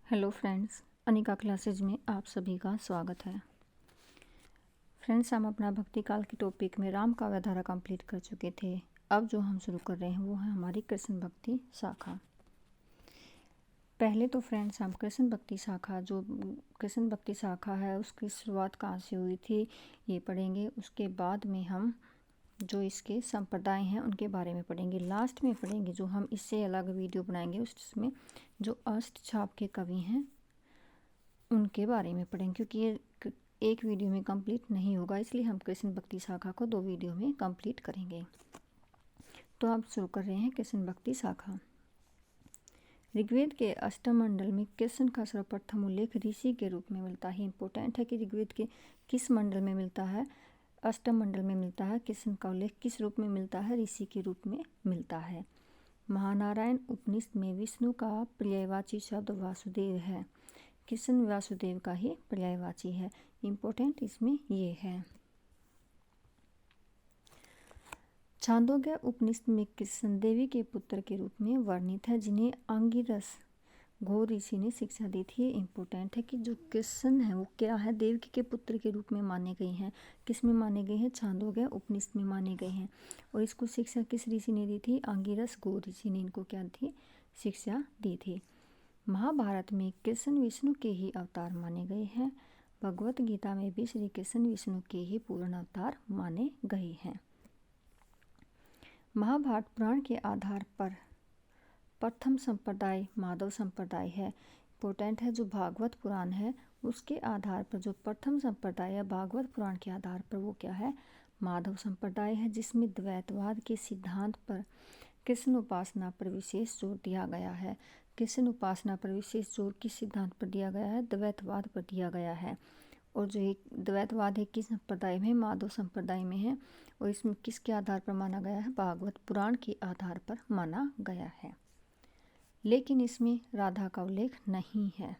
Hello friends, Anika classes में आप सभी का स्वागत है। फ्रेंड्स, हम अपना भक्ति काल के टॉपिक में राम काव्य धारा कंप्लीट कर चुके थे। अब जो हम शुरू कर रहे हैं वो है हमारी कृष्ण भक्ति शाखा। पहले तो फ्रेंड्स हम कृष्ण भक्ति शाखा है उसकी शुरुआत कहाँ से हुई थी ये पढ़ेंगे। उसके बाद में हम जो इसके संप्रदाय हैं उनके बारे में पढ़ेंगे। लास्ट में पढ़ेंगे जो हम इससे अलग वीडियो बनाएंगे उसमें जो अष्टछाप के कवि हैं उनके बारे में पढ़ेंगे, क्योंकि ये एक वीडियो में कंप्लीट नहीं होगा, इसलिए हम कृष्ण भक्ति शाखा को 2 वीडियो में कंप्लीट करेंगे। तो आप शुरू कर रहे हैं कृष्ण भक्ति शाखा। ऋग्वेद के अष्टम मंडल में कृष्ण का सर्वप्रथम उल्लेख ऋषि के रूप में मिलता है। इंपॉर्टेंट है कि ऋग्वेद के किस मंडल में मिलता है, अष्टम मंडल में मिलता है। कृष्ण का उल्लेख किस रूप में मिलता है, ऋषि के रूप में मिलता है। महानारायण उपनिषद में विष्णु का पर्यायवाची शब्द वासुदेव है। कृष्ण वासुदेव का ही पर्यायवाची है। इम्पोर्टेंट इसमें ये है। छांदोग्य उपनिषद में कृष्ण देवी के पुत्र के रूप में वर्णित है, जिन्हें अंगिरस घोर ऋषि ने शिक्षा दी थी। इम्पोर्टेंट है कि जो कृष्ण है वो क्या है, देवकी के पुत्र के रूप में माने गए हैं। किस में माने गए हैं, छांदोग्य उपनिषद में माने गए हैं। और इसको शिक्षा किस ऋषि ने दी थी, अंगिरस घोर ऋषि ने इनको क्या थी, शिक्षा दी थी। महाभारत में कृष्ण विष्णु के ही अवतार माने गए हैं। भगवत गीता में भी श्री कृष्ण विष्णु के ही पूर्ण अवतार माने गए हैं। महाभारत पुराण के आधार पर प्रथम संप्रदाय माधव संप्रदाय है। इम्पोर्टेंट है जो भागवत पुराण है उसके आधार पर जो प्रथम संप्रदाय है भागवत पुराण के आधार पर वो क्या है, माधव संप्रदाय है, जिसमें द्वैतवाद के सिद्धांत पर कृष्ण उपासना पर विशेष जोर दिया गया है। कृष्ण उपासना पर विशेष जोर किस सिद्धांत पर दिया गया है, द्वैतवाद पर दिया गया है। और जो एक द्वैतवाद है किस संप्रदाय में, माधव संप्रदाय में है। और इसमें किसके आधार पर माना गया है, भागवत पुराण के आधार पर माना गया है। लेकिन इसमें राधा का उल्लेख नहीं है,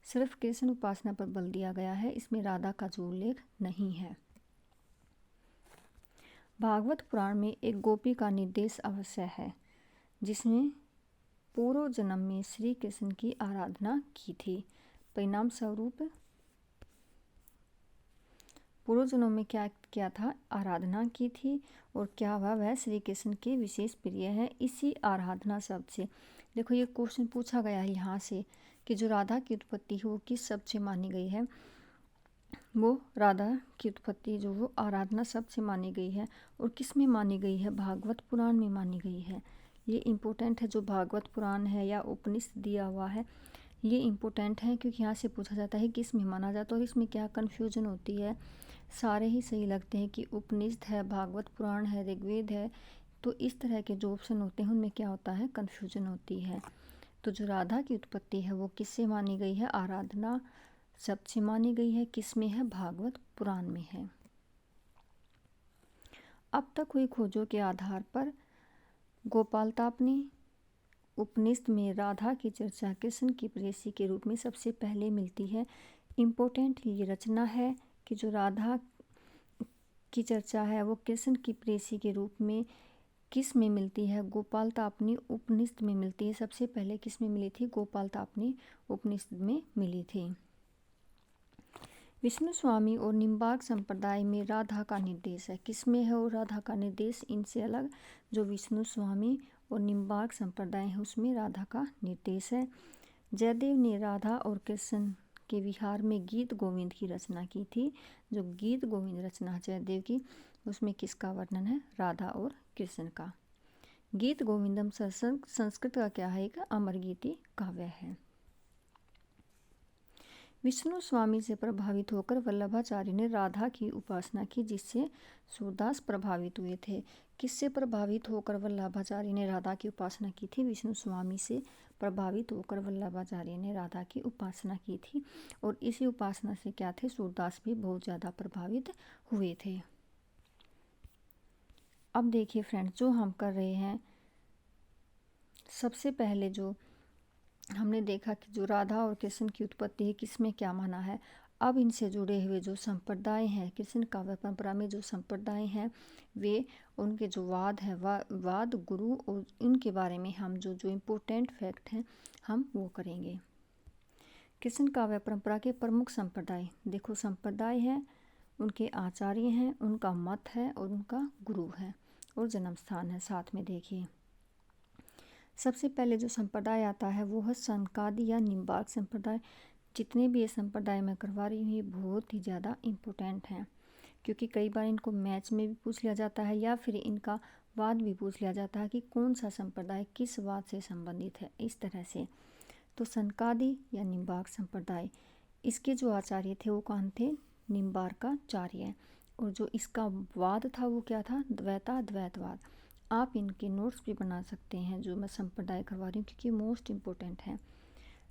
सिर्फ कृष्ण उपासना पर बल दिया गया है, इसमें राधा का जो उल्लेख नहीं है। भागवत पुराण में एक गोपी का निर्देश अवश्य है, जिसने पूर्व जन्म में श्री कृष्ण की आराधना की थी। परिणाम स्वरूप पूर्व जन्म में क्या किया था, आराधना की थी। और क्या हुआ, वह श्री कृष्ण के विशेष प्रिय है। इसी आराधना शब्द से देखो ये क्वेश्चन पूछा गया है यहाँ से कि जो राधा की उत्पत्ति है वो किस शब्द से मानी गई है, वो राधा की उत्पत्ति जो वो आराधना शब्द से मानी गई है। और किस में मानी गई है, भागवत पुराण में मानी गई है। ये इम्पोर्टेंट है, जो भागवत पुराण है या उपनिषद दिया हुआ है ये इम्पोर्टेंट है, क्योंकि यहाँ से पूछा जाता है किस में माना जाता है। और इसमें क्या कन्फ्यूजन होती है, सारे ही सही लगते हैं कि उपनिषद है, भागवत पुराण है, ऋग्वेद है। तो इस तरह के जो ऑप्शन होते हैं उनमें क्या होता है, कन्फ्यूजन होती है। तो जो राधा की उत्पत्ति है वो किससे मानी गई है, आराधना शब्द से मानी गई है। किस में है, भागवत पुराण में है। अब तक हुई खोजों के आधार पर गोपालतापनी उपनिषद में राधा की चर्चा कृष्ण की प्रेयसी के रूप में सबसे पहले मिलती है। इम्पोर्टेंट ये रचना है कि जो राधा की चर्चा है वो कृष्ण की प्रेयसी के रूप में किस में मिलती है, गोपालतापनी उपनिषद में मिलती है। सबसे पहले किस में मिली थी, गोपालतापनी उपनिषद में मिली थी। विष्णु स्वामी और निम्बार्क संप्रदाय में राधा का निर्देश है। किस में है वो राधा का निर्देश, इनसे अलग जो विष्णु स्वामी और निम्बार्क संप्रदाय है उसमें राधा का निर्देश है। जयदेव ने राधा और कृष्ण के विहार में गीत गोविंद की रचना की थी। जो गीत गोविंद रचना जयदेव की उसमें किसका वर्णन है, राधा और कृष्ण का। गीत गोविंदम संस्कृत का क्या है, एक अमर गीति काव्य है। विष्णु स्वामी से प्रभावित होकर वल्लभाचार्य ने राधा की उपासना की, जिससे सूरदास प्रभावित हुए थे। किससे प्रभावित होकर वल्लभाचार्य ने राधा की उपासना की थी, विष्णु स्वामी से प्रभावित होकर वल्लभाचार्य ने राधा की उपासना की थी। और इसी उपासना से क्या थे, सूरदास भी बहुत ज़्यादा प्रभावित हुए थे। अब देखिए फ्रेंड्स, जो हम कर रहे हैं सबसे पहले जो हमने देखा कि जो राधा और कृष्ण की उत्पत्ति है किसमें क्या माना है। अब इनसे जुड़े हुए जो संप्रदाय हैं, कृष्ण काव्य परंपरा में जो संप्रदाय हैं वे उनके जो वाद है वाद गुरु और इनके बारे में हम जो इम्पोर्टेंट फैक्ट हैं हम वो करेंगे। कृष्ण काव्य परंपरा के प्रमुख संप्रदाय, देखो संप्रदाय है, उनके आचार्य हैं, उनका मत है और उनका गुरु है और जन्म स्थान है साथ में। देखिए सबसे पहले जो संप्रदाय आता है वो है सनकादि या निम्बार्क संप्रदाय। जितने भी ये संप्रदाय मैं करवा रही हूँ ये बहुत ही ज़्यादा इम्पोर्टेंट हैं, क्योंकि कई बार इनको मैच में भी पूछ लिया जाता है या फिर इनका वाद भी पूछ लिया जाता है कि कौन सा संप्रदाय किस वाद से संबंधित है, इस तरह से। तो सनकादि या निम्बार्क संप्रदाय, इसके जो आचार्य थे वो कौन थे? निम्बार्काचार्य। और जो इसका वाद था वो क्या था? द्वैताद्वैतवाद। आप इनके नोट्स भी बना सकते हैं जो मैं संप्रदाय करवा रही हूँ, क्योंकि मोस्ट इम्पोर्टेंट है।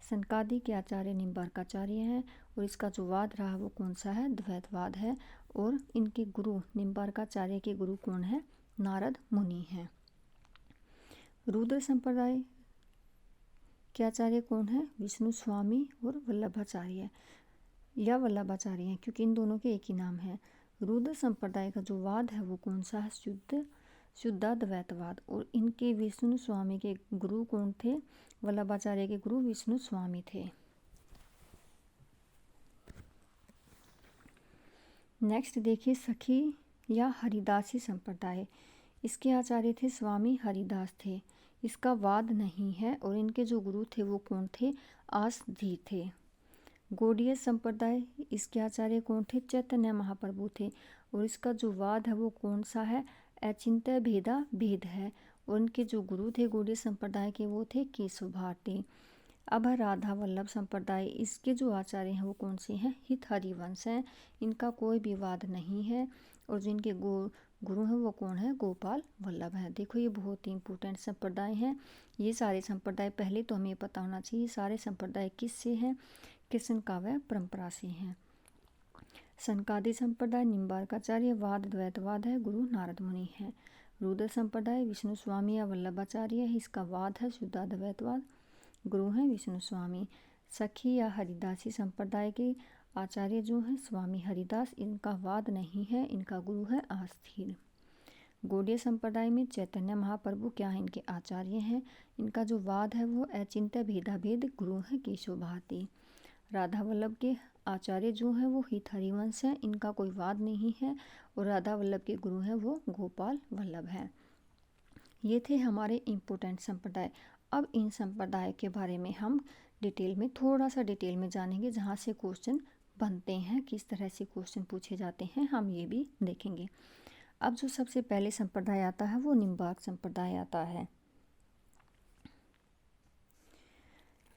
सनकादि के आचार्य निम्बार्काचार्य हैं और इसका जो वाद रहा वो कौन सा है? द्वैतवाद है। और इनके गुरु निम्बार्काचार्य के गुरु कौन है? नारद मुनि हैं। रुद्र संप्रदाय के आचार्य कौन है? विष्णु स्वामी और वल्लभाचार्य या वल्लभाचार्य हैं, क्योंकि इन दोनों के एक ही नाम है। रुद्र संप्रदाय का जो वाद है वो कौन सा है? शुद्धाद्वैतवाद। और इनके विष्णु स्वामी के गुरु कौन थे? वल्लभाचार्य के गुरु विष्णु स्वामी थे। नेक्स्ट देखिए सखी या हरिदासी संप्रदाय, इसके आचार्य थे स्वामी हरिदास थे। इसका वाद नहीं है और इनके जो गुरु थे वो कौन थे? आसधीर थे। गौड़ीय संप्रदाय, इसके आचार्य कौन थे? चैतन्य महाप्रभु थे और इसका जो वाद है वो कौन सा है? अचिंत्य भेदा भेद है। और इनके जो गुरु थे गौड़ीय संप्रदाय के वो थे केशव भारती। अब है राधा वल्लभ संप्रदाय, इसके जो आचार्य हैं वो कौन से हैं? हित हरिवंश हैं। इनका कोई भी वाद नहीं है और जिनके गुरु हैं वो कौन है? गोपाल वल्लभ है। देखो ये बहुत ही इंपॉर्टेंट संप्रदाय हैं। ये सारे संप्रदाय पहले तो हमें पता होना चाहिए सारे संप्रदाय किससे हैं? कृष्ण काव्य परंपरा से हैं। सनकादि संप्रदाय निम्बार्काचार्य, वाद द्वैतवाद है, गुरु नारद मुनि है। रुद्र संप्रदाय विष्णु स्वामी या वल्लभाचार्य, इसका वाद है शुद्धाद्वैतवाद, गुरु हैं विष्णु स्वामी। सखी या हरिदासी संप्रदाय के आचार्य जो हैं स्वामी हरिदास, इनका वाद नहीं है, इनका गुरु है आस्थिर। गौड़ीय संप्रदाय में चैतन्य महाप्रभु क्या है? इनके आचार्य हैं। इनका जो वाद है वो अचिंत्य भेदाभेद, गुरु हैं केशव भारती। राधा वल्लभ के आचार्य जो हैं वो हित हरिवंश हैं, इनका कोई वाद नहीं है और राधा वल्लभ के गुरु हैं वो गोपाल वल्लभ हैं। ये थे हमारे इम्पोर्टेंट संप्रदाय। अब इन संप्रदाय के बारे में हम डिटेल में थोड़ा सा डिटेल में जानेंगे, जहाँ से क्वेश्चन बनते हैं, किस तरह से क्वेश्चन पूछे जाते हैं, हम ये भी देखेंगे। अब जो सबसे पहले संप्रदाय आता है वो निम्बार्क संप्रदाय आता है।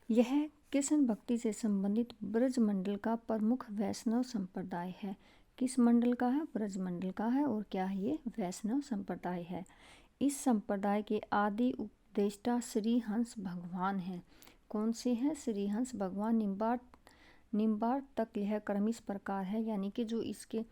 यह कृष्ण भक्ति से संबंधित ब्रज मंडल का प्रमुख वैष्णव संप्रदाय है। किस मंडल का है? ब्रज मंडल का है। और क्या है ये? वैष्णव संप्रदाय है। इस संप्रदाय के आदि उपदेष्टा श्री हंस भगवान हैं। कौन से हैं? श्री हंस भगवान। निम्बार्क तक यह क्रम इस प्रकार है, यानी कि जो इसके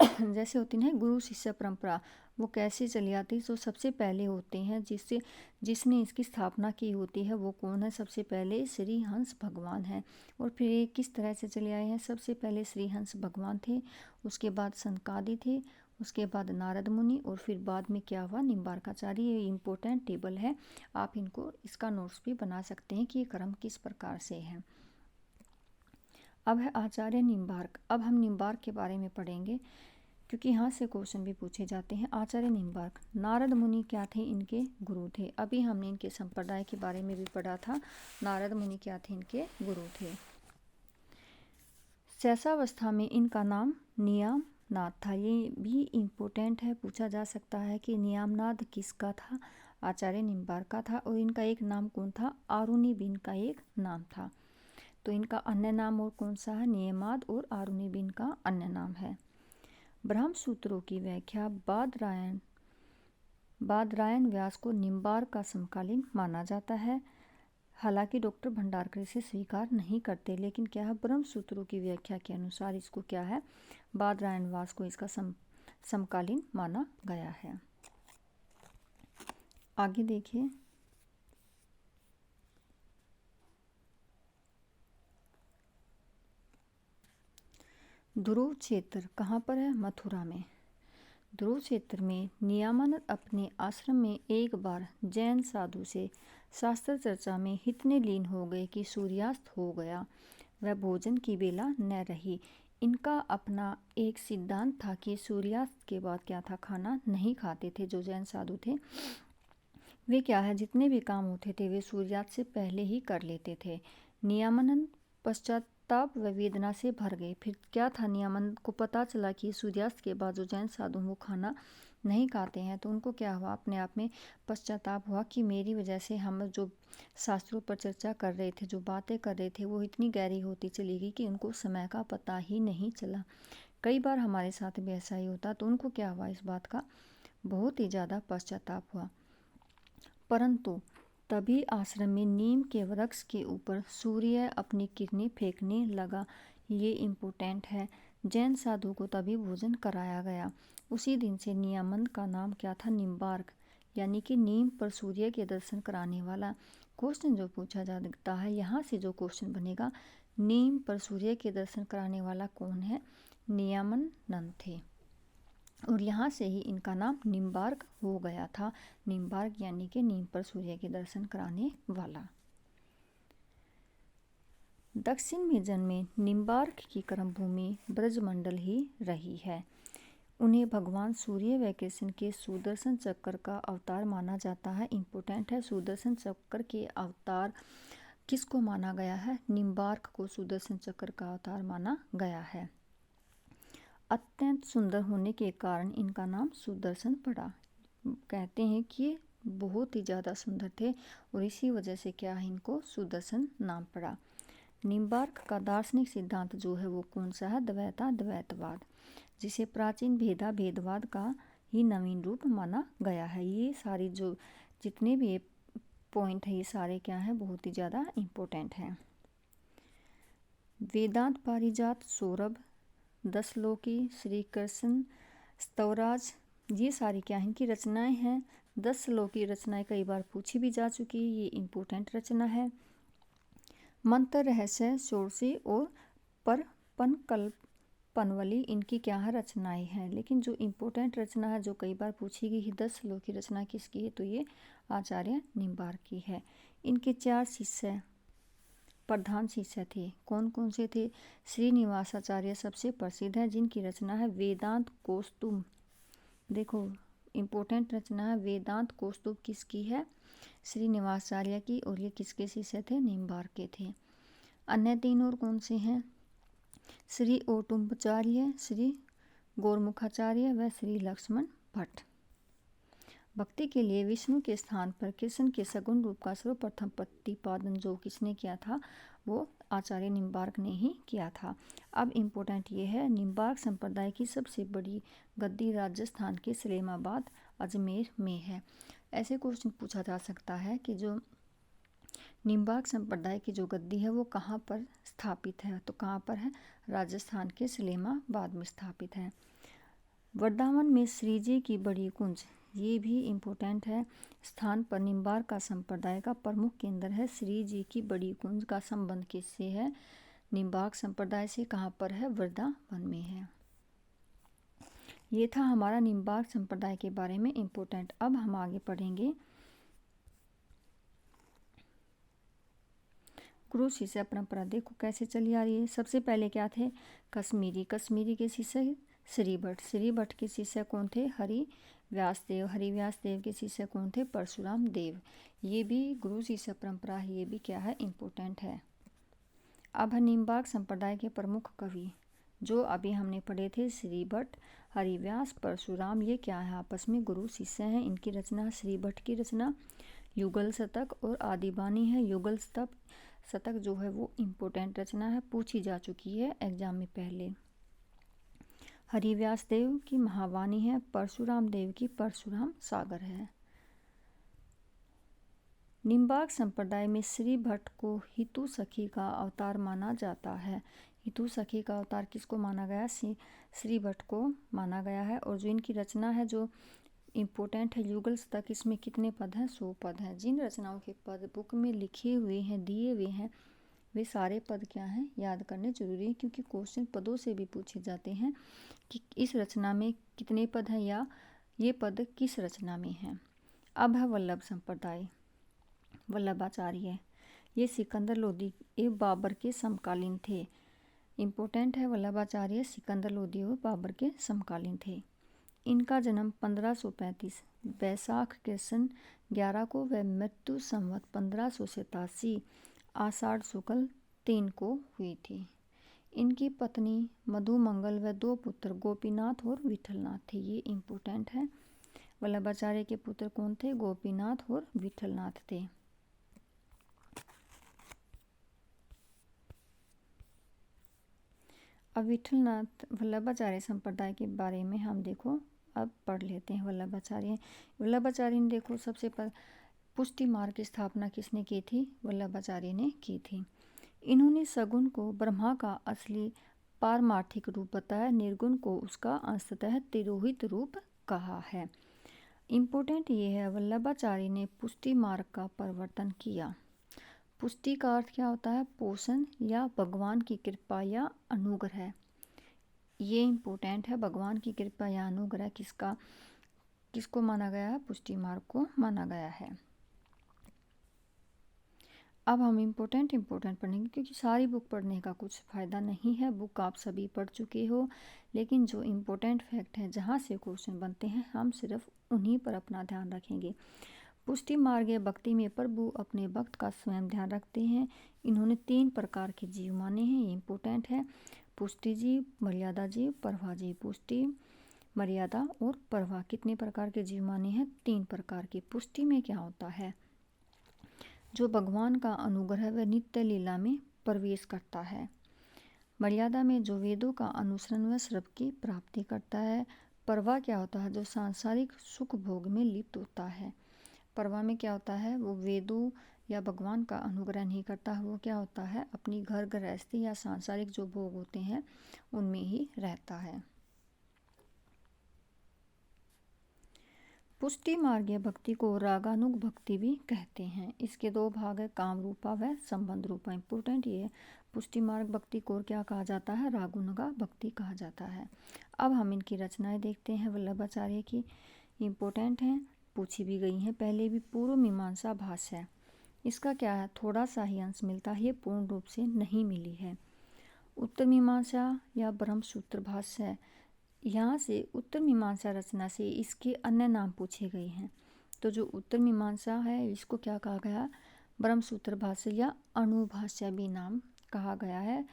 जैसे होती है गुरु शिष्य परंपरा, वो कैसे चली आती? तो सबसे पहले होते हैं जिसने इसकी स्थापना की होती है वो कौन है? सबसे पहले श्री हंस भगवान है। और फिर ये किस तरह से चले आए हैं? सबसे पहले श्री हंस भगवान थे, उसके बाद सनकादि थे, उसके बाद नारद मुनि और फिर बाद में क्या हुआ? निम्बार्काचार्य। ये इम्पोर्टेंट टेबल है, आप इनको इसका नोट्स भी बना सकते हैं कि ये क्रम किस प्रकार से है। अब है आचार्य निम्बार्क। अब हम निम्बार्क के बारे में पढ़ेंगे, क्योंकि यहाँ से क्वेश्चन भी पूछे जाते हैं। आचार्य निम्बार्क, नारद मुनि क्या थे? इनके गुरु थे। अभी हमने इनके संप्रदाय के बारे में भी पढ़ा था। नारद मुनि क्या थे? इनके गुरु थे। शैशवावस्था में इनका नाम नियामनाथ था। ये भी इम्पोर्टेंट है, पूछा जा सकता है कि नियामनाथ किसका था? आचार्य निम्बार्क का था। और इनका एक नाम कौन था? आरुणि भी इनका एक नाम था। तो इनका अन्य नाम और कौन सा है? नियमाद और आरुणि भी इनका अन्य नाम है। ब्रह्म सूत्रों की व्याख्या बादरायण व्यास को निम्बार्क का समकालीन माना जाता है। हालांकि डॉक्टर भंडारकर इसे स्वीकार नहीं करते, लेकिन क्या है? ब्रह्म सूत्रों की व्याख्या के अनुसार इसको क्या है? बादरायण व्यास को इसका समकालीन माना गया है। आगे देखिए, ध्रुव क्षेत्र कहाँ पर है? मथुरा में। ध्रुव क्षेत्र में नियामानंद अपने आश्रम में एक बार जैन साधु से शास्त्र चर्चा में इतने लीन हो गए कि सूर्यास्त हो गया, वह भोजन की बेला न रही। इनका अपना एक सिद्धांत था कि सूर्यास्त के बाद क्या था, खाना नहीं खाते थे। जो जैन साधु थे वे क्या है, जितने भी काम होते थे वे सूर्यास्त से पहले ही कर लेते थे। नियमानंद पश्चाताप व वेदना से भर गए। फिर क्या था, नियमानंद को पता चला कि सूर्यास्त के बाद जो जैन साधु वो खाना नहीं खाते हैं, तो उनको क्या हुआ, अपने आप में पश्चाताप हुआ कि मेरी वजह से हम जो शास्त्रों पर चर्चा कर रहे थे, जो बातें कर रहे थे, वो इतनी गहरी होती चली गई कि उनको समय का पता ही नहीं चला। कई बार हमारे साथ भी ऐसा ही होता, तो उनको क्या हुआ, इस बात का बहुत ही ज़्यादा पश्चाताप हुआ। परंतु तभी आश्रम में नीम के वृक्ष के ऊपर सूर्य अपनी किरणें फेंकने लगा। ये इम्पोर्टेंट है। जैन साधु को तभी भोजन कराया गया। उसी दिन से नियमानंद का नाम क्या था, निम्बार्क, यानी कि नीम पर सूर्य के दर्शन कराने वाला। क्वेश्चन जो पूछा जाता है, यहाँ से जो क्वेश्चन बनेगा, नीम पर सूर्य के दर्शन कराने वाला कौन है, नियमानंद थे। और यहाँ से ही इनका नाम निम्बार्क हो गया था। निम्बार्क यानी कि नीम पर सूर्य के दर्शन कराने वाला। दक्षिण में जन्मे निम्बार्क की कर्मभूमि ब्रजमंडल ही रही है। उन्हें भगवान सूर्य व कृष्ण के सुदर्शन चक्र का अवतार माना जाता है। इम्पोर्टेंट है, सुदर्शन चक्र के अवतार किसको माना गया है, निम्बार्क को सुदर्शन चक्र का अवतार माना गया है। अत्यंत सुंदर होने के कारण इनका नाम सुदर्शन पड़ा। कहते हैं कि ये बहुत ही ज़्यादा सुंदर थे और इसी वजह से क्या है, इनको सुदर्शन नाम पड़ा। निम्बार्क का दार्शनिक सिद्धांत जो है वो कौन सा है, द्वैतवाद, जिसे प्राचीन भेदवाद का ही नवीन रूप माना गया है। ये सारी जो जितने भी पॉइंट है, ये सारे क्या हैं, बहुत ही ज़्यादा इम्पोर्टेंट हैं। वेदांत पारिजात, सौरभ, दशलोकी, श्री कृष्ण स्तवराज, ये सारी क्या हैं की रचनाएं हैं। 10 श्लोक की रचनाएं कई बार पूछी भी जा चुकी, ये इम्पोर्टेंट रचना है। मंत्र, रहस्य, षोडशी और पनवली इनकी क्या है, रचनाएं हैं। लेकिन जो इम्पोर्टेंट रचना है, जो कई बार पूछी गई है, 10 श्लोक की रचना किसकी है, तो ये आचार्य निम्बार्क की है। इनके 4 शिष्य, प्रधान शिष्य थे। कौन कौन से थे, श्रीनिवासाचार्य सबसे प्रसिद्ध है, जिनकी रचना है वेदांत कौस्तुभ। देखो इम्पोर्टेंट रचना है, वेदांत कौस्तुभ किसकी है, श्रीनिवासाचार्य की, और ये किसके शिष्य थे, निम्बार्क के थे। अन्य 3 और कौन से हैं, श्री ओटुम्बाचार्य, श्री गौरमुखाचार्य व श्री लक्ष्मण भट्ट। भक्ति के लिए विष्णु के स्थान पर कृष्ण के सगुण रूप का सर्वप्रथम प्रतिपादन जो किसने किया था, वो आचार्य निम्बार्क ने ही किया था। अब इम्पोर्टेंट ये है, निम्बार्क संप्रदाय की सबसे बड़ी गद्दी राजस्थान के सलेमाबाद अजमेर में है। ऐसे क्वेश्चन पूछा जा सकता है कि जो निम्बार्क संप्रदाय की जो गद्दी है वो कहाँ पर स्थापित है, तो कहाँ पर है, राजस्थान के सलेमाबाद में स्थापित है। वृंदावन में श्री जी की बड़ी कुंज, ये भी इम्पोर्टेंट है, स्थान पर निम्बार्क का संप्रदाय का प्रमुख केंद्र है। श्री जी की बड़ी कुंज का संबंध किससे है, निम्बार्क संप्रदाय से। कहाँ पर है, वृंदावन में है। ये था हमारा निम्बार्क संप्रदाय के बारे में इम्पोर्टेंट। अब हम आगे पढ़ेंगे गुरु शिष्य परंपरा। देखो कैसे चली आ रही है। सबसे पहले क्या थे, कश्मीरी के शिष्य श्री भट्ट के शिष्य कौन थे, हरि व्यास देव के शिष्य कौन थे, परशुराम देव। ये भी गुरु शिष्य परंपरा है, ये भी क्या है, इम्पोर्टेंट है। अब है निम्बार्क संप्रदाय के प्रमुख कवि, जो अभी हमने पढ़े थे, श्री भट्ट, हरिव्यास, परशुराम, ये क्या है, आपस में गुरु शिष्य हैं। इनकी रचना, श्री भट्ट की रचना युगल शतक और आदिबानी है। युगल शतक जो है वो इम्पोर्टेंट रचना है, पूछी जा चुकी है एग्जाम में पहले। हरिव्यास देव की महावाणी है, परशुराम देव की परशुराम सागर है। निम्बार्क संप्रदाय में श्री भट्ट को हितु सखी का अवतार माना जाता है। हितु सखी का अवतार किसको माना गया, श्री भट्ट को माना गया है। और जो इनकी रचना है जो इम्पोर्टेंट है, युगल शतक, इसमें कितने पद हैं, 100 पद हैं। जिन रचनाओं के पद बुक में लिखे हुए हैं, दिए हुए हैं, वे सारे पद क्या हैं, याद करने जरूरी है, क्योंकि क्वेश्चन पदों से भी पूछे जाते हैं कि इस रचना में कितने पद हैं या ये पद किस रचना में हैं। अब है वल्लभ संप्रदाय। वल्लभाचार्य, ये सिकंदर लोदी एवं बाबर के समकालीन थे। इम्पोर्टेंट है, वल्लभाचार्य सिकंदर लोदी और बाबर के समकालीन थे। इनका जन्म 1535 वैशाख कृष्ण 11 को व मृत्यु संवत 1587 आषाढ़ शुक्ल 3 को हुई थी। इनकी पत्नी मधुमंगल व 2 पुत्र गोपीनाथ और विठलनाथ थे। ये इम्पोर्टेंट है। वल्लभाचार्य के पुत्र कौन थे? गोपीनाथ और विठलनाथ थे। अब विठलनाथ वल्लभाचार्य संप्रदाय के बारे में हम देखो अब पढ़ लेते हैं। वल्लभाचार्य ने देखो सबसे पुष्टि मार्ग की स्थापना किसने की थी? वल्लभाचार्य ने की थी। इन्होंने सगुण को ब्रह्मा का असली पारमार्थिक रूप बताया, निर्गुण को उसका अंशतः तिरोहित रूप कहा है। इम्पोर्टेंट ये है, वल्लभाचार्य ने पुष्टि मार्ग का प्रवर्तन किया। पुष्टि का अर्थ क्या होता है? पोषण या भगवान की कृपा या अनुग्रह। ये इम्पोर्टेंट है, भगवान की कृपा या अनुग्रह किसको माना गया है? पुष्टि मार्ग को माना गया है। अब हम इम्पोर्टेंट पढ़ेंगे, क्योंकि सारी बुक पढ़ने का कुछ फ़ायदा नहीं है। बुक आप सभी पढ़ चुके हो, लेकिन जो इम्पोर्टेंट फैक्ट है, जहाँ से क्वेश्चन बनते हैं, हम सिर्फ उन्हीं पर अपना ध्यान रखेंगे। पुष्टि मार्ग या भक्ति में प्रभु अपने भक्त का स्वयं ध्यान रखते हैं। इन्होंने 3 प्रकार के जीव माने हैं। ये इम्पोर्टेंट है। पुष्टि जीव, मर्यादा जीव, प्रभा जीव। पुष्टि, मर्यादा और प्रभा कितने प्रकार के जीव माने हैं? 3 प्रकार के। पुष्टि में क्या होता है? जो भगवान का अनुग्रह व नित्य लीला में प्रवेश करता है। मर्यादा में जो वेदों का अनुसरण व श्रव की प्राप्ति करता है। प्रभा क्या होता है? जो सांसारिक सुख भोग में लिप्त होता है। प्रभा में क्या होता है? वो वेदों या भगवान का अनुग्रह नहीं करता। वो क्या होता है? अपनी घर गृहस्थी या सांसारिक जो भोग होते हैं उनमें ही रहता है। पुष्टि मार्ग या भक्ति को रागानुग भक्ति भी कहते हैं। इसके 2 भाग है, काम रूपा व संबंध रूपा। इम्पोर्टेंट ये है, पुष्टि मार्ग भक्ति को क्या कहा जाता है? रागानुगा भक्ति कहा जाता है। अब हम इनकी रचनाएं देखते हैं वल्लभाचार्य की। इम्पोर्टेंट हैं, पूछी भी गई हैं पहले भी। पूर्व मीमांसा भाष्य है, इसका क्या है? थोड़ा सा ही अंश मिलता है, ये पूर्ण रूप से नहीं मिली है। उत्तर मीमांसा या ब्रह्मसूत्र भाष्य है, यहाँ से उत्तर मीमांसा रचना से इसके अन्य नाम पूछे गए हैं। तो जो उत्तर मीमांसा है इसको क्या कहा गया? ब्रह्मसूत्र भाष्य या अनुभाष्य भी नाम कहा गया है।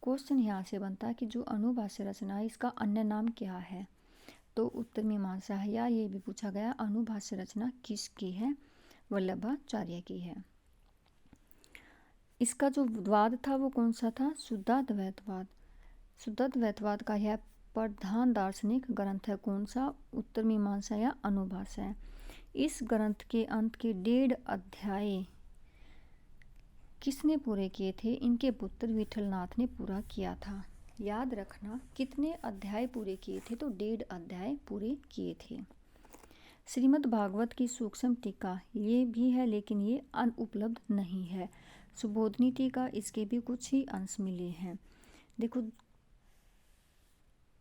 क्वेश्चन यहाँ से बनता है कि जो अनुभाष्य रचना है इसका अन्य नाम क्या है? तो उत्तर मीमांसा है। या ये भी पूछा गया अनुभाष्य रचना किसकी है? वल्लभाचार्य की है। इसका जो वाद था वो कौन सा था? शुद्धाद्वैतवाद। शुद्धाद्वैतवाद का यह प्रधान दार्शनिक ग्रंथ है। कौन सा? उत्तर मीमांसा या अनुभाष्य है। इस ग्रंथ के अंत के 1.5 अध्याय किसने पूरे किए थे? इनके पुत्र विठलनाथ ने पूरा किया था। याद रखना, कितने अध्याय पूरे किए थे? तो 1.5 अध्याय पूरे किए थे। श्रीमद् भागवत की सूक्ष्म टीका ये भी है, लेकिन ये अनुपलब्ध नहीं है। सुबोधनी टीका, इसके भी कुछ ही अंश मिले हैं। देखो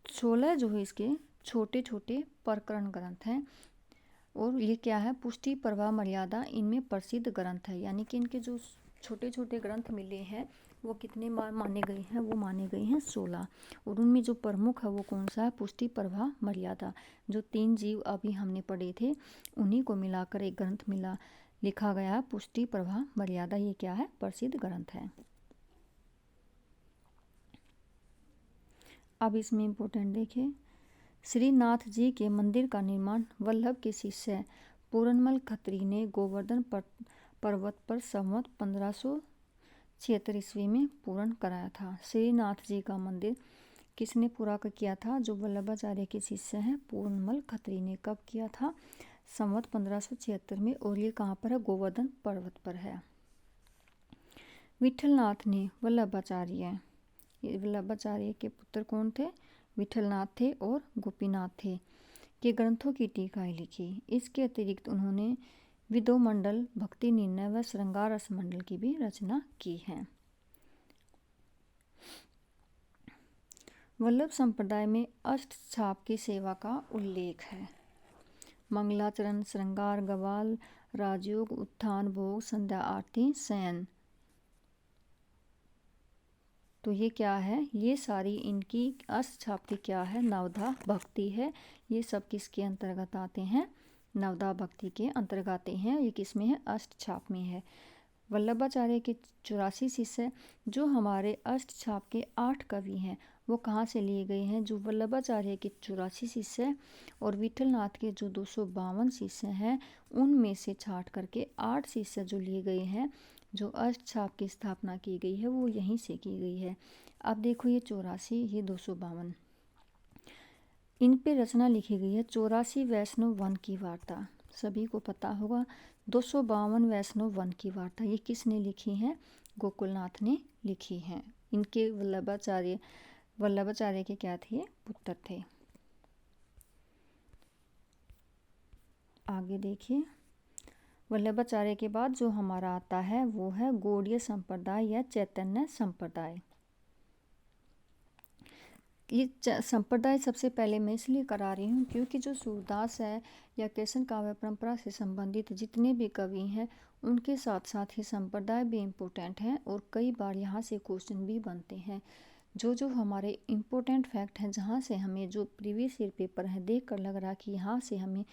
16 जो है इसके छोटे छोटे प्रकरण ग्रंथ हैं। और ये क्या है? पुष्टि, प्रभा, मर्यादा इनमें प्रसिद्ध ग्रंथ है। यानी कि इनके जो छोटे छोटे ग्रंथ मिले हैं वो कितने माने गए हैं? वो माने गए हैं 16। और उनमें जो प्रमुख है वो कौन सा है? पुष्टि, प्रभा, मर्यादा। जो 3 जीव अभी हमने पढ़े थे उन्हीं को मिलाकर एक ग्रंथ लिखा गया है, पुष्टि, प्रभा, मर्यादा। ये क्या है? प्रसिद्ध ग्रंथ है। अब इसमें इम्पोर्टेंट देखिए, श्रीनाथ जी के मंदिर का निर्माण वल्लभ के शिष्य पूरनमल खत्री ने गोवर्धन पर्वत पर संवत 1576 ईस्वी में पूर्ण कराया था। श्रीनाथ जी का मंदिर किसने पूरा किया था? जो वल्लभाचार्य के शिष्य हैं पूरनमल खत्री ने। कब किया था? संवत 1576 में। और ये कहाँ पर है? गोवर्धन पर्वत पर है। विठलनाथ ने वल्लभाचार्य के पुत्र कौन थे? विठलनाथ थे और गोपीनाथ थे, के ग्रंथों की टीकाएं लिखी। इसके अतिरिक्त उन्होंने विदोमंडल, भक्ति निर्णय व श्रृंगार रस मंडल की भी रचना की है। वल्लभ संप्रदाय में अष्ट छाप की सेवा का उल्लेख है। मंगलाचरण, श्रृंगार, गवाल, राजयोग, उत्थान, भोग, संध्या, आरती, शयन। तो ये क्या है, ये सारी इनकी अष्ट छाप की क्या है, नवधा भक्ति है। ये सब किसके अंतर्गत आते हैं, नवधा भक्ति के अंतर्गत आते हैं। ये किस में है, अष्ट छाप में है। वल्लभाचार्य के 84 शिष्य जो हमारे अष्ट छाप के 8 कवि हैं वो कहाँ से लिए गए हैं, जो वल्लभाचार्य के 84 शिष्य और विठलनाथ के जो 252 शिष्य हैं उनमें से छांट करके 8 शिष्य जो लिए गए हैं, जो अष्ट छाप की स्थापना की गई है वो यहीं से की गई है। अब देखो ये 84, ये 252, इन पे रचना लिखी गई है 84 वैष्णव वन की वार्ता। सभी को पता होगा 252 वैष्णव वन की वार्ता ये किसने लिखी है, गोकुलनाथ ने लिखी है। इनके वल्लभाचार्य के क्या थे, पुत्र थे। आगे देखिए, वल्लभाचार्य के बाद जो हमारा आता है वो है गौड़ीय संप्रदाय या चैतन्य संप्रदाय। ये संप्रदाय सबसे पहले मैं इसलिए करा रही हूँ क्योंकि जो सूरदास है या कृष्ण काव्य परंपरा से संबंधित जितने भी कवि हैं उनके साथ साथ ही संप्रदाय भी इम्पोर्टेंट हैं और कई बार यहाँ से क्वेश्चन भी बनते हैं। जो हमारे इम्पोर्टेंट फैक्ट हैं, जहाँ से हमें जो प्रीवियस ईयर पेपर है देख कर लग रहा कि यहाँ से हमें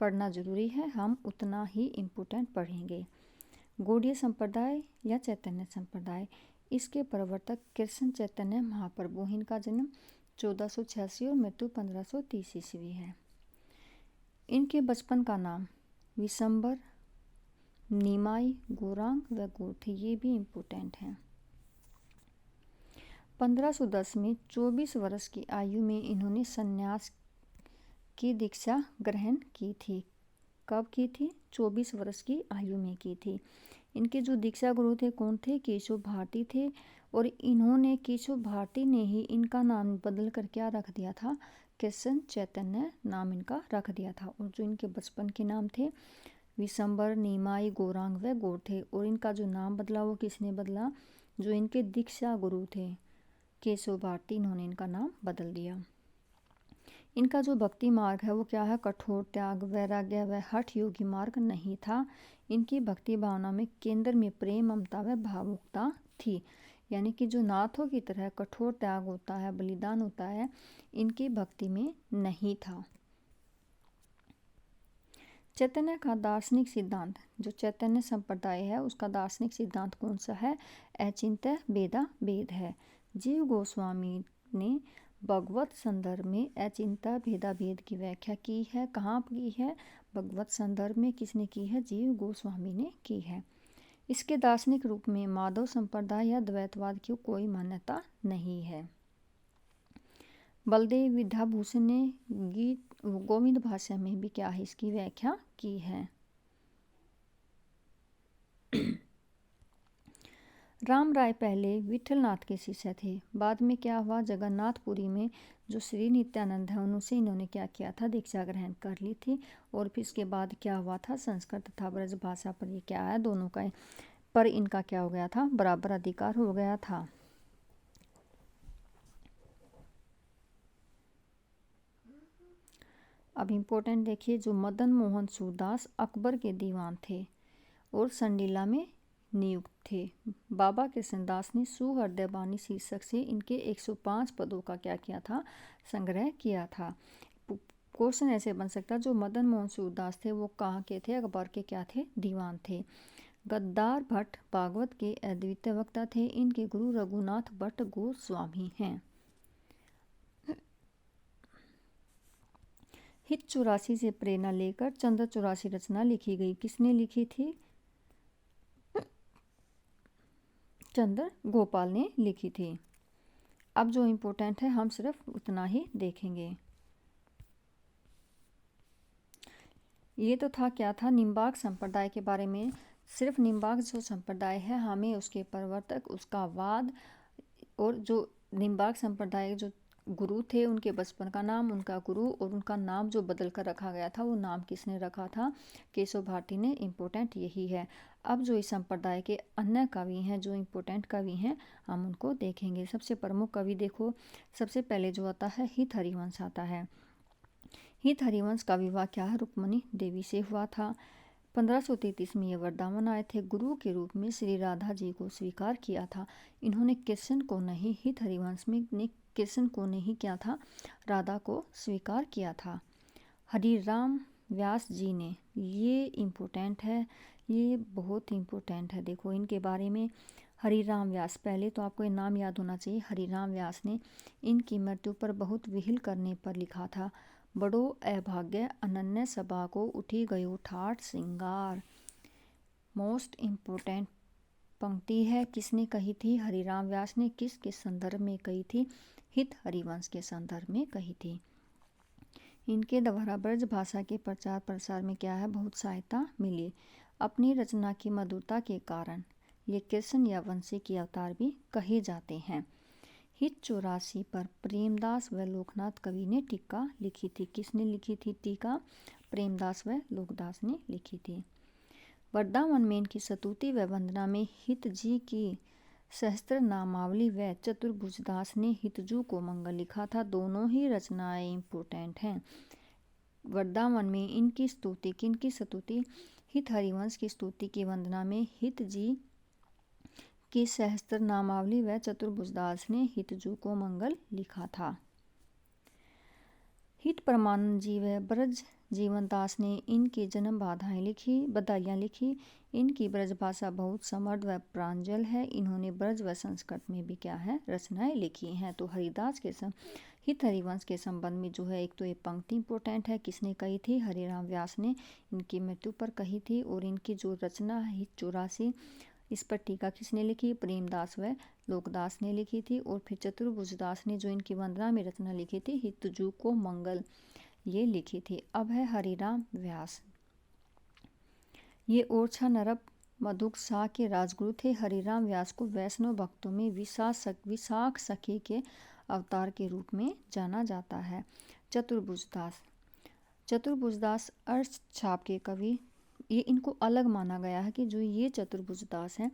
पढ़ना ज़रूरी है, हम उतना ही इम्पोर्टेंट पढ़ेंगे। गौड़ीय संप्रदाय या चैतन्य संप्रदाय, इसके प्रवर्तक कृष्ण चैतन्य महाप्रभु, इनका जन्म 1486 और मृत्यु 1530 ईस्वी है। इनके बचपन का नाम विशंबर, निमाई, गौरांग व गौर थे, ये भी इम्पोर्टेंट हैं। 1510 में 24 वर्ष की आयु में इन्होंने संन्यास की दीक्षा ग्रहण की थी। कब की थी, 24 वर्ष की आयु में की थी। इनके जो दीक्षा गुरु थे कौन थे, केशव भारती थे। और इन्होंने, केशव भारती ने ही इनका नाम बदल कर क्या रख दिया था, कृष्ण चैतन्य नाम इनका रख दिया था। और जो इनके बचपन के नाम थे विशंबर, निमाई, गौरांग व गौर थे। और इनका जो नाम बदला वो किसने बदला, जो इनके दीक्षा गुरु थे केशव भारती, इन्होंने इनका नाम बदल दिया। इनका जो भक्ति मार्ग है वो क्या है, कठोर त्याग, वैराग्य व हठ योगी मार्ग नहीं था। इनकी भक्ति भावना में केंद्र में प्रेम, ममता व भावुकता थी। यानी कि जो नाथों की तरह कठोर त्याग होता है, बलिदान होता है, इनकी भक्ति में नहीं था। चैतन्य का दार्शनिक सिद्धांत, जो चैतन्य संप्रदाय है उसका दार्शनिक सिद्धांत कौन सा है, अचिंत्य भेदा भेद है। जीव गोस्वामी ने भगवत संदर्भ में अचिंत्य भेदा भेद की व्याख्या की है। कहाँ की है, भगवत संदर्भ में किसने की है, जीव गोस्वामी ने की है। इसके दार्शनिक रूप में माधव संप्रदाय या द्वैतवाद की कोई मान्यता नहीं है। बलदेव विद्याभूषण ने गीत गोविंद भाषा में भी क्या है, इसकी व्याख्या की है। राम राय पहले विठलनाथ के शिष्य थे। बाद में क्या हुआ, जगन्नाथपुरी में जो श्री नित्यानंद है उनसे इन्होंने क्या किया था, दीक्षा ग्रहण कर ली थी। और फिर इसके बाद क्या हुआ था, संस्कृत तथा ब्रज भाषा पर ये क्या है, दोनों का पर इनका क्या हो गया था, बराबर अधिकार हो गया था। अब इम्पोर्टेंट देखिए, जो मदन मोहन सूरदास अकबर के दीवान थे और संडीला में नियुक्त थे। बाबा कृष्णदास ने सुहृदय बानी शीर्षक से इनके 105 पदों का क्या किया था, संग्रह किया था। क्वेश्चन ऐसे बन सकता, जो मदन मोहन सूरदास थे वो कहाँ के थे, अकबर के क्या थे, दीवान थे। गद्दार भट्ट भागवत के अद्वितीय वक्ता थे। इनके गुरु रघुनाथ भट्ट गोस्वामी हैं। हित 84 से प्रेरणा लेकर चंद्र 84 रचना लिखी गई। किसने लिखी थी, चंद्र गोपाल ने लिखी थी। अब जो इम्पोर्टेंट है हम सिर्फ उतना ही देखेंगे। ये तो था क्या था, निम्बार्क संप्रदाय के बारे में। सिर्फ निम्बार्क जो संप्रदाय है हमें उसके प्रवर्तक, उसका वाद और जो निम्बार्क संप्रदाय जो गुरु थे उनके बचपन का नाम, उनका गुरु और उनका नाम जो बदल कर रखा गया था वो नाम किसने रखा था, केशव भारती ने। इम्पोर्टेंट यही है। अब जो इस संप्रदाय के अन्य कवि हैं, जो इम्पोर्टेंट कवि हैं, हम उनको देखेंगे। सबसे प्रमुख कवि देखो, सबसे पहले जो आता है हित हरिवंश आता है। हित हरिवंश का विवाह क्या है, रुक्मणी देवी से हुआ था। 1533 में ये वृंदावन आए थे। गुरु के रूप में श्री राधा जी को स्वीकार किया था। इन्होंने कृष्ण को नहीं, हित हरिवंश में ने कृष्ण को नहीं किया था, राधा को स्वीकार किया था। हरिराम व्यास जी ने, ये इम्पोर्टेंट है, ये बहुत इम्पोर्टेंट है। देखो इनके बारे में, हरिराम व्यास, पहले तो आपको ये नाम याद होना चाहिए। हरिराम व्यास ने इनकी मृत्यु पर बहुत विहिल करने पर लिखा था, बड़ो अभाग्य अनन्य सभा को उठी गयो ठाठ सिंगार। मोस्ट इम्पोर्टेंट पंक्ति है, किसने कही थी? हरिराम व्यास ने। किस किस संदर्भ में कही थी? हित हरिवंश के संदर्भ में कही थी। इनके द्वारा ब्रज भाषा के प्रचार प्रसार में क्या है? बहुत सहायता मिली। अपनी रचना की मधुरता के कारण ये कृष्ण या वंशी के अवतार भी कहे जाते हैं। हित 84 पर प्रेमदास व लोकनाथ कवि ने टीका लिखी थी। किसने लिखी थी टीका? प्रेमदास व लोकदास ने लिखी थी। वृंदावन में इनकी स्तुति व वंदना में हित जी की सहस्त्र नामावली व चतुर्भुजदास ने हितजू को मंगल लिखा था। दोनों ही रचनाएं इम्पोर्टेंट हैं। वृंदावन में इनकी स्तुति, किनकी स्तुति? हित हरिवंश की स्तुति की वंदना में हित जी की सहस्त्र नामावली व चतुर्भुजदास ने हितजू को मंगल लिखा था। हित परमानंद जी व ब्रज जीवन दास ने इनकी जन्म बधाइयाँ लिखी। इनकी ब्रज भाषा बहुत समृद्ध व प्रांजल है। इन्होंने ब्रज व संस्कृत में भी क्या है? रचनाएं लिखी हैं। तो हरिदास के हित हरिवंश के संबंध में जो है, एक तो ये पंक्ति इंपॉर्टेंट है, किसने कही थी? हरिराम व्यास ने इनकी मृत्यु पर कही थी। और इनकी जो रचना है हित 84, इस पर टीका किसने लिखी? प्रेमदास व लोकदास ने लिखी थी। और फिर चतुर्भुजदास ने जो इनकी वंदना में रचना लिखी थी, हितजू को मंगल, ये लिखी थी। अब है हरिराम व्यास। ये ओरछा नरप मधुक शाह के राजगुरु थे। हरिराम व्यास को वैष्णव भक्तों में विशाख सखी के अवतार के रूप में जाना जाता है। चतुर्भुजदास अर्थ छाप के कवि, ये इनको अलग माना गया है कि जो ये चतुर्भुजदास हैं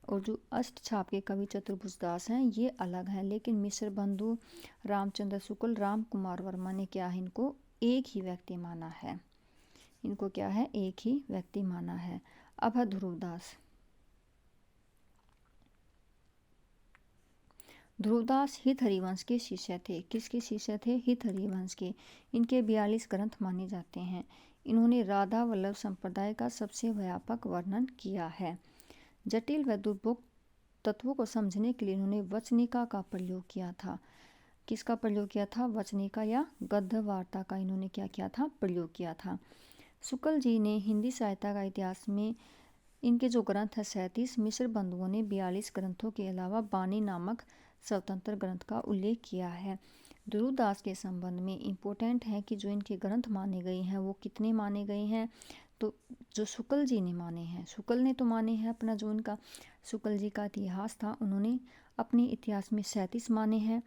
और जो अष्ट छाप के कवि चतुर्भुजदास हैं, ये अलग हैं। लेकिन मिश्र बंधु रामचंद्र शुक्ल, राम कुमार वर्मा ने क्या है? इनको एक ही व्यक्ति माना है। इनको क्या है? एक ही व्यक्ति माना है। अब है ध्रुवदास। ध्रुवदास हित हरिवंश के शिष्य थे। किसके शिष्य थे? हित हरिवंश के। इनके 42 ग्रंथ माने जाते हैं। इन्होंने राधा वल्लभ संप्रदाय का सबसे व्यापक वर्णन किया है। जटिल व दुर्भोग तत्वों को समझने के लिए इन्होंने वचनिका का प्रयोग किया था। किसका प्रयोग किया था? वचनिका या गद्य वार्ता का इन्होंने क्या किया था? प्रयोग किया था। शुक्ल जी ने हिंदी साहित्य का इतिहास में इनके जो ग्रंथ है 37, मिश्र बंधुओं ने 42 ग्रंथों के अलावा बानी नामक स्वतंत्र ग्रंथ का उल्लेख किया है। ध्रुवदास के संबंध में इम्पोर्टेंट है कि जो इनके ग्रंथ माने गए हैं वो कितने माने गए हैं? तो जो शुक्ल जी ने माने हैं, शुक्ल ने तो माने हैं, अपना जो इनका शुक्ल जी का इतिहास था उन्होंने अपने इतिहास में 37 माने हैं।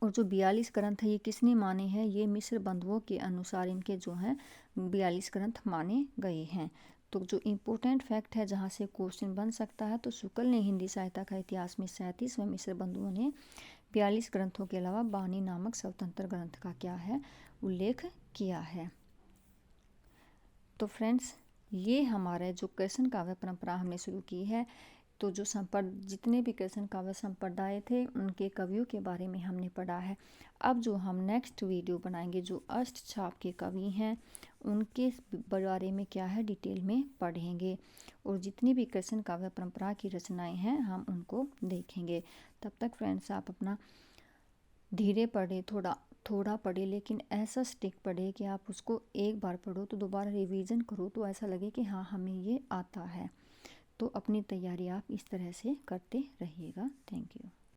और जो 42 ग्रंथ है ये किसने माने हैं? ये मिश्र बंधुओं के अनुसार इनके जो हैं 42 ग्रंथ माने गए हैं। तो जो इम्पोर्टेंट फैक्ट है जहाँ से क्वेश्चन बन सकता है, तो शुक्ल ने हिंदी साहित्य का इतिहास में 37 व मिश्र बंधुओं ने 42 ग्रंथों के अलावा बानी नामक स्वतंत्र ग्रंथ का क्या है? उल्लेख किया है। तो फ्रेंड्स, ये हमारे जो कृष्ण काव्य परंपरा हमने शुरू की है, तो जो जितने भी कृष्ण काव्य संप्रदाय थे उनके कवियों के बारे में हमने पढ़ा है। अब जो हम नेक्स्ट वीडियो बनाएंगे, जो अष्ट छाप के कवि हैं उनके बारे में क्या है? डिटेल में पढ़ेंगे। और जितनी भी कृष्ण काव्य परंपरा की रचनाएं हैं हम उनको देखेंगे। तब तक फ्रेंड्स आप अपना धीरे पढ़े, थोड़ा पढ़े, लेकिन ऐसा स्टिक पढ़े कि आप उसको एक बार पढ़ो तो दोबारा रिवीजन करो तो ऐसा लगे कि हाँ हमें ये आता है। तो अपनी तैयारी आप इस तरह से करते रहिएगा। Thank you.